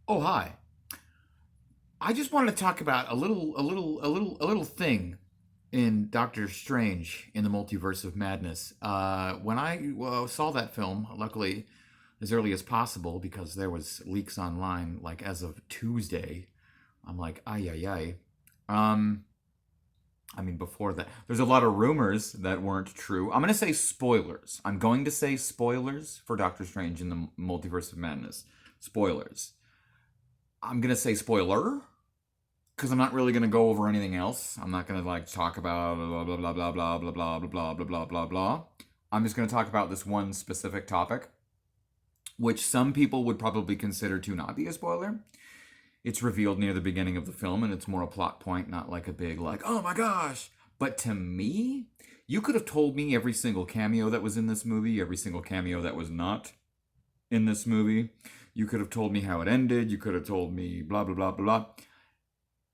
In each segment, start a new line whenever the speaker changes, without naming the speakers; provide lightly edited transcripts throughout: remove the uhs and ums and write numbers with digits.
Oh, hi. I just wanted to talk about a little thing in Doctor Strange in the Multiverse of Madness. When I saw that film, luckily as early as possible because there was leaks online, like as of Tuesday. I'm like, ay ay ay. Um, I mean, before that, there's a lot of rumors that weren't true. I'm gonna say spoilers. I'm going to say spoilers for Doctor Strange in the Multiverse of Madness. Spoilers. I'm gonna say spoiler because I'm not really going to go over anything else. I'm not going to like talk about blah blah blah blah blah blah blah blah blah blah blah blah blah. I'm just going to talk about this one specific topic, which some people would probably consider to not be a spoiler. It's revealed near the beginning of the film, and it's more a plot point, not like a big like, oh my gosh. But to me, you could have told me every single cameo that was in this movie, every single cameo that was not in this movie. You could have told me how it ended. You could have told me blah blah blah blah blah.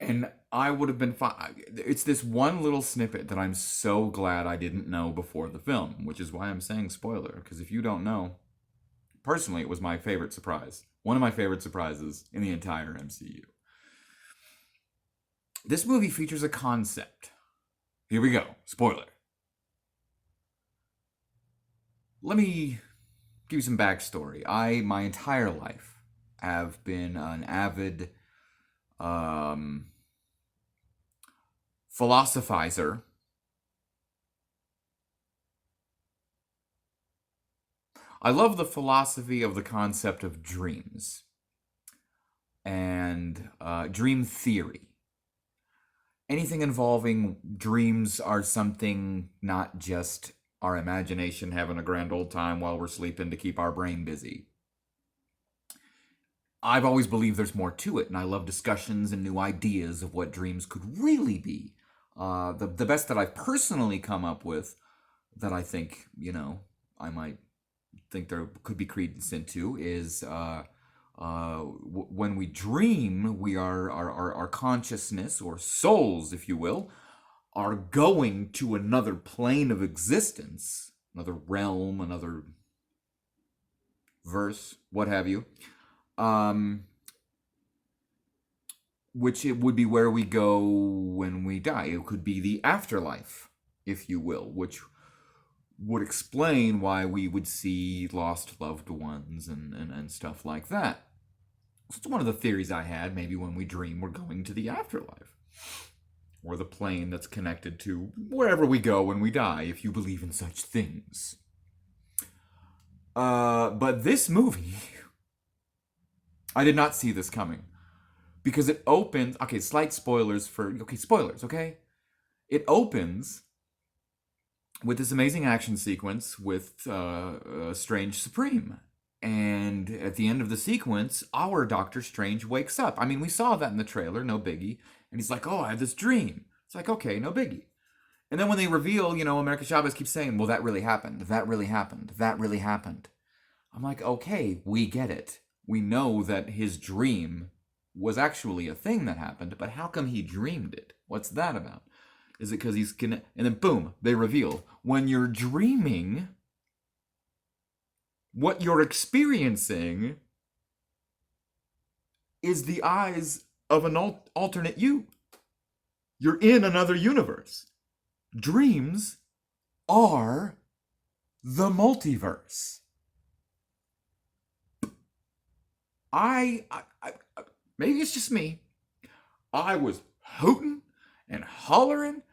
And I would have been fine. It's this one little snippet that I'm so glad I didn't know before the film, which is why I'm saying spoiler. Because if you don't know, personally, it was my favorite surprise. One of my favorite surprises in the entire MCU. This movie features a concept. Here we go. Spoiler. Let me give you some backstory. My entire life, have been an avid um, philosophizer. I love the philosophy of the concept of dreams and dream theory. Anything involving dreams are something not just our imagination having a grand old time while we're sleeping to keep our brain busy. I've always believed there's more to it, and I love discussions and new ideas of what dreams could really be. The best that I've personally come up with that I think, I might think there could be credence into is when we dream, we are our consciousness or souls, if you will, are going to another plane of existence, another realm, another verse, what have you. Um, which it would be where we go when we die. It could be the afterlife, if you will, which would explain why we would see lost loved ones and stuff like that. It's one of the theories I had. Maybe when we dream, we're going to the afterlife. Or the plane that's connected to wherever we go when we die, if you believe in such things. But this movie, I did not see this coming. Because it opens. Okay, slight spoilers for. Okay, spoilers, okay? It opens with this amazing action sequence with Strange Supreme. And at the end of the sequence, our Doctor Strange wakes up. I mean, we saw that in the trailer, no biggie. And he's like, oh, I had this dream. It's like, okay, no biggie. And then when they reveal, America Chavez keeps saying, well, that really happened. That really happened. That really happened. I'm like, okay, we get it. We know that his dream was actually a thing that happened, but how come he dreamed it? What's that about? Is it because he's gonna. And then boom, they reveal. When you're dreaming, what you're experiencing is the eyes of an alternate you. You're in another universe. Dreams are the multiverse. I maybe it's just me. I was hooting and hollering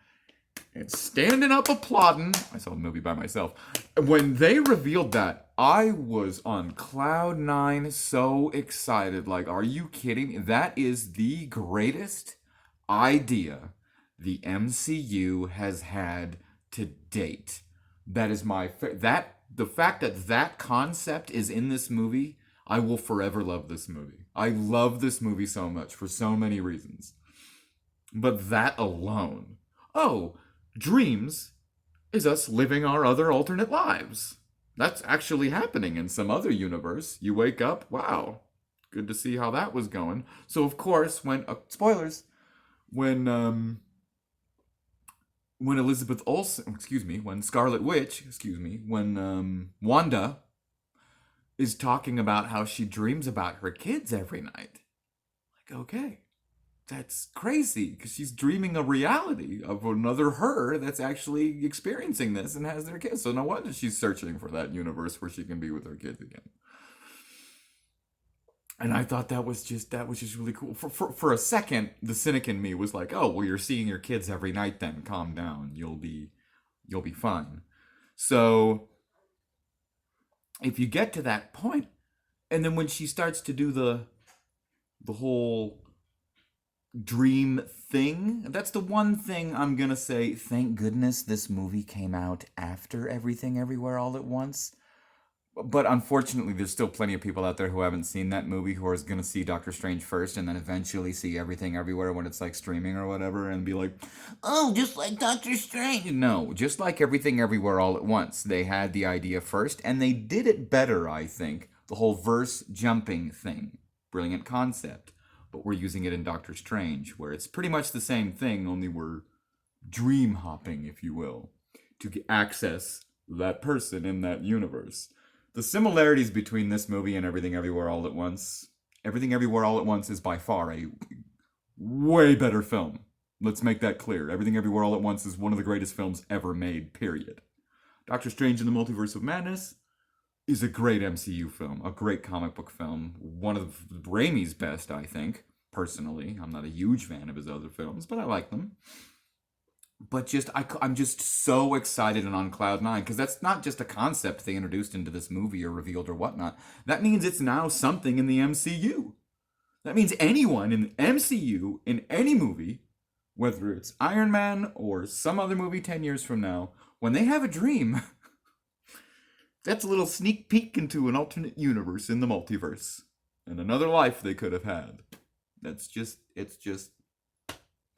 and standing up applauding. I saw the movie by myself. When they revealed that, I was on cloud nine, so excited. Like, are you kidding me? That is the greatest idea the MCU has had to date. That is that the fact that that concept is in this movie. I will forever love this movie. I love this movie so much for so many reasons. But that alone. Oh, dreams is us living our other alternate lives. That's actually happening in some other universe. You wake up, wow, good to see how that was going. So of course, spoilers, when when Elizabeth Olsen, excuse me, when Scarlet Witch, excuse me, when Wanda is talking about how she dreams about her kids every night. like, okay, that's crazy because she's dreaming a reality of another her that's actually experiencing this and has their kids. So no wonder she's searching for that universe where she can be with her kids again. And I thought that was just really cool. For a second, the cynic in me was like, "Oh, well, you're seeing your kids every night. Then calm down. You'll be fine." So if you get to that point, and then when she starts to do the whole dream thing, that's the one thing I'm gonna say. Thank goodness this movie came out after Everything Everywhere All at Once. But unfortunately, there's still plenty of people out there who haven't seen that movie who are going to see Doctor Strange first and then eventually see Everything Everywhere when it's like streaming or whatever and be like, oh, just like Doctor Strange. No, just like Everything Everywhere All at Once. They had the idea first and they did it better, I think. The whole verse jumping thing. Brilliant concept. But we're using it in Doctor Strange, where it's pretty much the same thing, only we're dream hopping, if you will, to access that person in that universe. The similarities between this movie and Everything Everywhere All at Once. Everything Everywhere All at Once is by far a way better film. Let's make that clear. Everything Everywhere All at Once is one of the greatest films ever made, period. Doctor Strange in the Multiverse of Madness is a great MCU film, a great comic book film. One of Raimi's best, I think, personally. I'm not a huge fan of his other films, but I like them. But I'm just so excited and on cloud nine because that's not just a concept they introduced into this movie or revealed or whatnot. That means it's now something in the MCU. That means anyone in the MCU in any movie, whether it's Iron Man or some other movie 10 years from now, when they have a dream, that's a little sneak peek into an alternate universe in the multiverse and another life they could have had. It's just,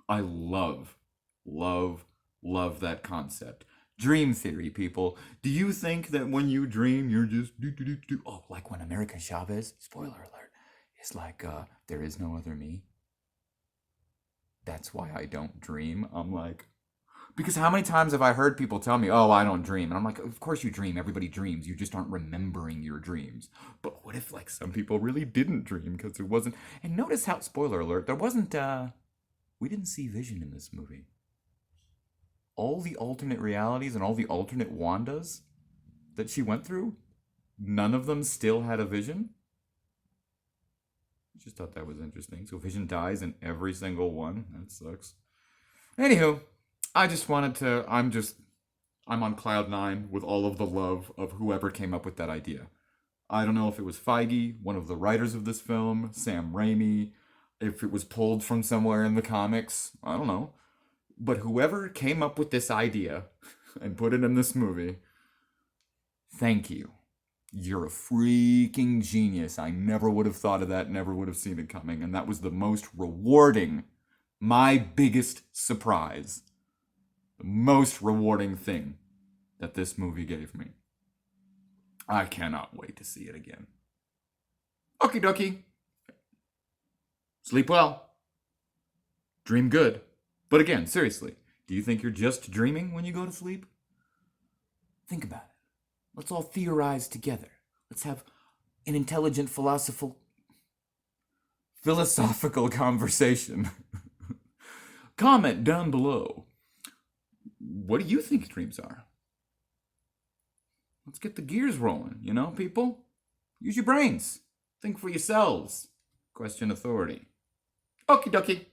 I love that concept. Dream theory, people. Do you think that when you dream, you're just do? Oh, like when America Chavez, spoiler alert, is like, there is no other me. That's why I don't dream. I'm like, because how many times have I heard people tell me, oh, I don't dream? And I'm like, of course you dream. Everybody dreams. You just aren't remembering your dreams. But what if, like, some people really didn't dream because there wasn't. And notice how, spoiler alert, there wasn't, we didn't see Vision in this movie. All the alternate realities and all the alternate Wandas that she went through, none of them still had a Vision. Just thought that was interesting. So Vision dies in every single one. That sucks. Anywho, I'm on cloud nine with all of the love of whoever came up with that idea. I don't know if it was Feige, one of the writers of this film, Sam Raimi, if it was pulled from somewhere in the comics. I don't know. But whoever came up with this idea and put it in this movie, thank you. You're a freaking genius. I never would have thought of that, never would have seen it coming. And that was the most rewarding, my biggest surprise, the most rewarding thing that this movie gave me. I cannot wait to see it again. Okie dokie. Sleep well. Dream good. But again, seriously, do you think you're just dreaming when you go to sleep? Think about it. Let's all theorize together. Let's have an intelligent philosophical conversation. Comment down below. What do you think dreams are? Let's get the gears rolling, people? Use your brains. Think for yourselves. Question authority. Okie dokie.